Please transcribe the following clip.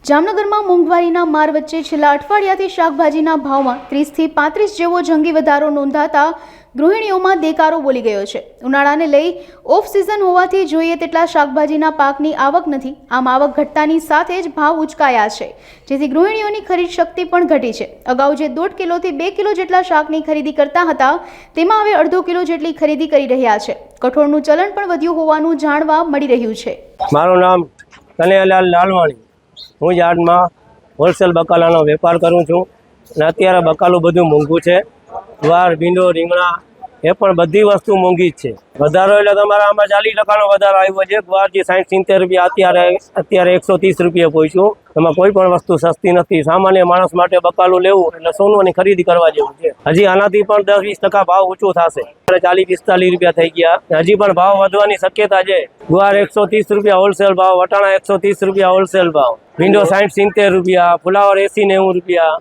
જામનગરમાં મોંઘવારીના માર વચ્ચે છેલ્લા અઠવાડિયાથી શાકભાજીના ભાવમાં 30 થી 35 જેવો જંગી વધારો નોંધાતા ગૃહિણીઓમાં દેકારો બોલી ગયો છે। ઉનાળાને લઈ ઓફ સિઝન હોવાથી જોઈએ તેટલા શાકભાજીના પાકની આવક નથી। આમ આવક ઘટતાની સાથે જ ભાવ ઉચકાયા છે, જેથી ગૃહિણીઓની ખરીદ શક્તિ પણ ઘટી છે। અગાઉ જે 1.5 કિલોથી 2 કિલો જેટલા શાકની ખરીદી કરતા હતા, તેમાં હવે અડધો કિલો જેટલી ખરીદી કરી રહ્યા છે। કઠોળનું ચલણ પણ વધ્યું હોવાનું જાણવા મળી રહ્યું છે। મારું નામ કનૈયાલાલ લાલવાણી, હું યાર્ડમાં હોલસેલ બકાલાનો વેપાર કરું છું અને અત્યારે બકાલું બધું મોંઘું છે। ગુવાર, ભીંડો, રીંગણા એ પણ બધી વસ્તુ મોંઘી જ છે। વધારો એટલે તમારા આમાં 40% વધારો આવ્યો છે। ગુવારજી 60-70 રૂપિયા, અત્યારે 130 રૂપિયા પહોંચ્યું। એમાં કોઈ પણ વસ્તુ સસ્તી નથી। સામાન્ય માણસ માટે બકાલું લેવું એટલે સોનાની ખરીદી કરવા જેવું છે। હજી આનાથી પણ 10-20% ભાવ ઊંચું થશે। 40-45 રૂપિયા થઈ ગયા, હજી પણ ભાવ વધવાની શક્યતા છે। ગુવાર 130 રૂપિયા હોલસેલ ભાવ, વટાણા 130 રૂપિયા હોલસેલ ભાવ, ભીંડો 60-70 રૂપિયા, ફુલાવર 80-90 રૂપિયા,